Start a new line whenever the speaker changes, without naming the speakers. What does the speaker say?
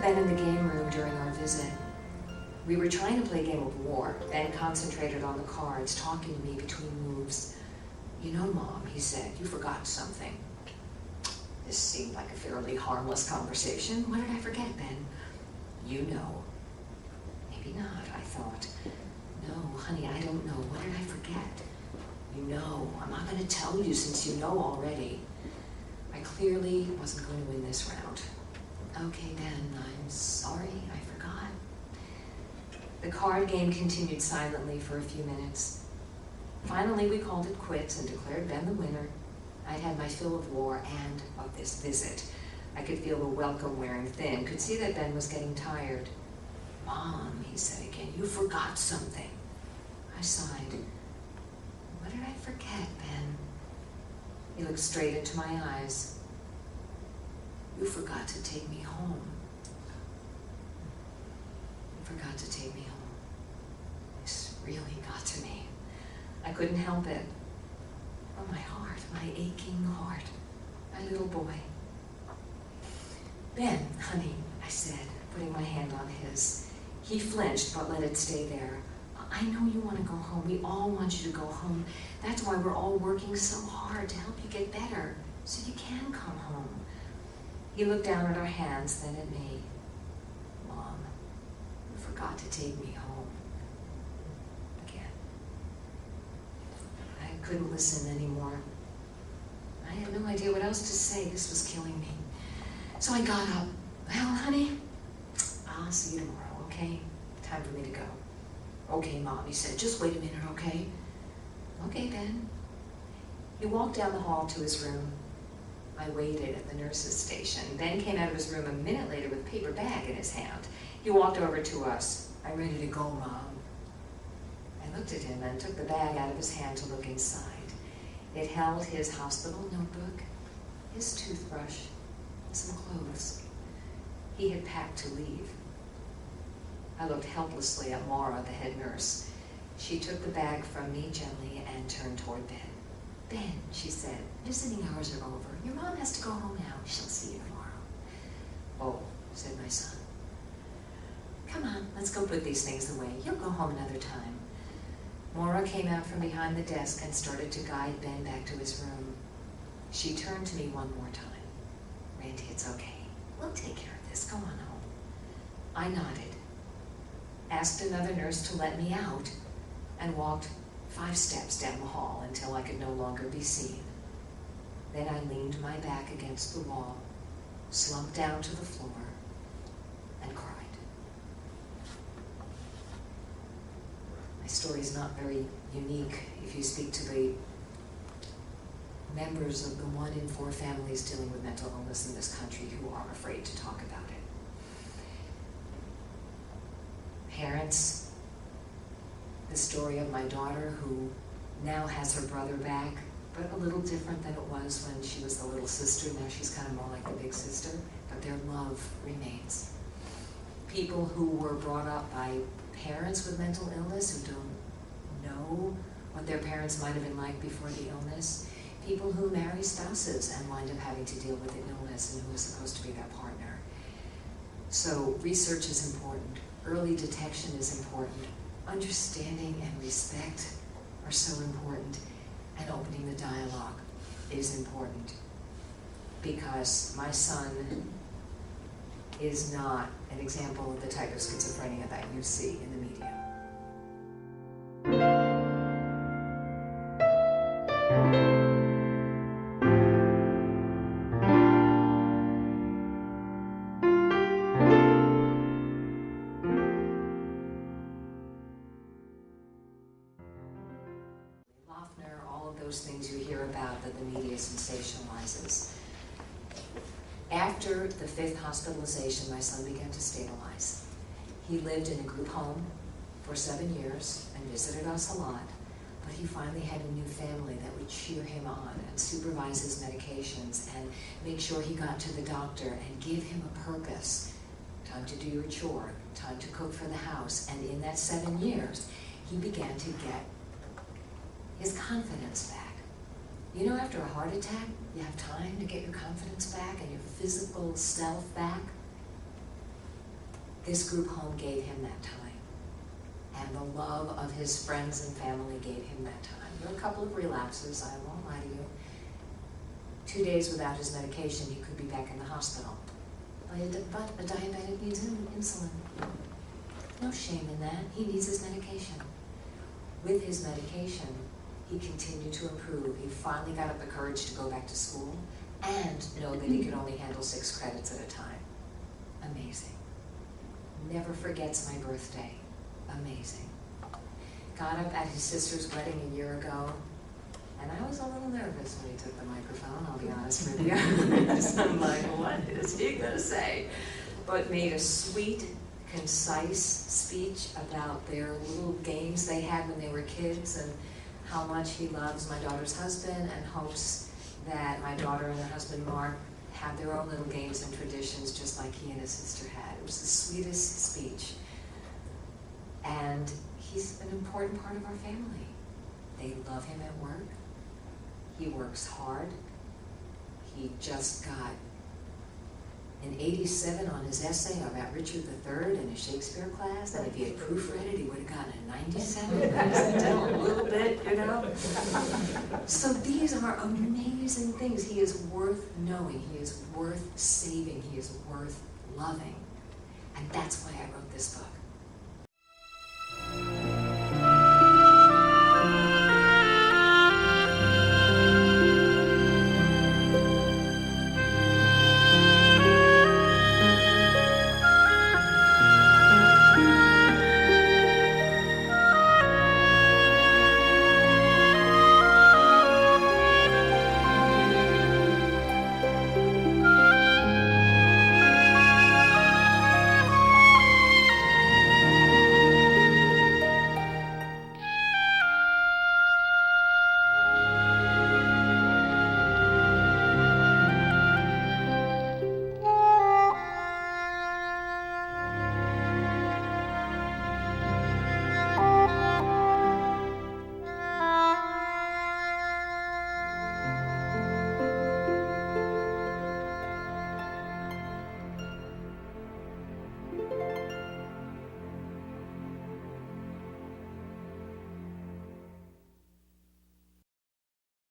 Ben in the game room during our visit. We were trying to play a game of war. Ben concentrated on the cards, talking to me between moves. "You know, Mom," he said, "you forgot something." This seemed like a fairly harmless conversation. What did I forget, Ben? "You know." Maybe not, I thought. "No, honey, I don't know. What did I forget?" "You know. I'm not going to tell you since you know already." I clearly wasn't going to win this round. "Okay, Ben, I'm sorry, I forgot." The card game continued silently for a few minutes. Finally, we called it quits and declared Ben the winner. I'd had my fill of war and of this visit. I could feel the welcome wearing thin, could see that Ben was getting tired. "Mom," he said again, "you forgot something." I sighed. "What did I forget, Ben?" He looked straight into my eyes. "You forgot to take me home." You forgot to take me home. This really got to me. I couldn't help it. Oh, my heart, my aching heart, my little boy. "Ben, honey," I said, putting my hand on his. He flinched, but let it stay there. "I know you want to go home. We all want you to go home. That's why we're all working so hard to help you get better, so you can come home." He looked down at our hands, then at me. "Mom, you forgot to take me home." Again. I couldn't listen anymore. I had no idea what else to say. This was killing me. So I got up. "Well, honey, I'll see you tomorrow, okay? Time for me to go." "Okay, Mom," he said. "Just wait a minute, okay?" "Okay, Ben." He walked down the hall to his room. I waited at the nurse's station. Ben came out of his room a minute later with a paper bag in his hand. He walked over to us. "I'm ready to go, Mom." I looked at him and took the bag out of his hand to look inside. It held his hospital notebook, his toothbrush, and some clothes. He had packed to leave. I looked helplessly at Maura, the head nurse. She took the bag from me gently and turned toward Ben. "Ben," she said, "visiting hours are over. Your mom has to go home now. She'll see you tomorrow." "Oh," said my son. "Come on, let's go put these things away. You'll go home another time." Maura came out from behind the desk and started to guide Ben back to his room. She turned to me one more time. "Randye, it's okay. We'll take care of this. Go on home." I nodded, asked another nurse to let me out, and walked 5 steps down the hall until I could no longer be seen. Then I leaned my back against the wall, slumped down to the floor, and cried. My story is not very unique if you speak to the members of the 1 in 4 families dealing with mental illness in this country who are afraid to talk about it. Parents, the story of my daughter who now has her brother back, but a little different than it was when she was the little sister. Now she's kind of more like the big sister, but their love remains. People who were brought up by parents with mental illness who don't know what their parents might have been like before the illness. People who marry spouses and wind up having to deal with the illness and who is supposed to be their partner. So research is important. Early detection is important. Understanding and respect are so important. And opening the dialogue is important. Because my son is not an example of the type of schizophrenia that you see in the media. Those things you hear about that the media sensationalizes. After the 5th hospitalization, my son began to stabilize. He lived in a group home for 7 years and visited us a lot, but he finally had a new family that would cheer him on and supervise his medications and make sure he got to the doctor and give him a purpose. Time to do your chore, time to cook for the house, and in that 7 years, he began to get his confidence back. You know, after a heart attack, you have time to get your confidence back and your physical self back. This group home gave him that time. And the love of his friends and family gave him that time. There were a couple of relapses, I won't lie to you. 2 days without his medication, he could be back in the hospital. But a diabetic needs insulin. No shame in that. He needs his medication. With his medication, he continued to improve. He finally got up the courage to go back to school and know that he could only handle 6 credits at a time. Amazing. Never forgets my birthday. Amazing. Got up at his sister's wedding a year ago, and I was a little nervous when he took the microphone, I'll be honest with you. I'm like, what is he gonna say? But made a sweet, concise speech about their little games they had when they were kids and how much he loves my daughter's husband and hopes that my daughter and her husband Mark have their own little games and traditions just like he and his sister had. It was the sweetest speech. And he's an important part of our family. They love him at work. He works hard. He just got an 87 on his essay about Richard III in a Shakespeare class, and if he had proofread it, he would have gotten a 97. That's down a little bit, you know? So these are amazing things. He is worth knowing. He is worth saving. He is worth loving. And that's why I wrote this book.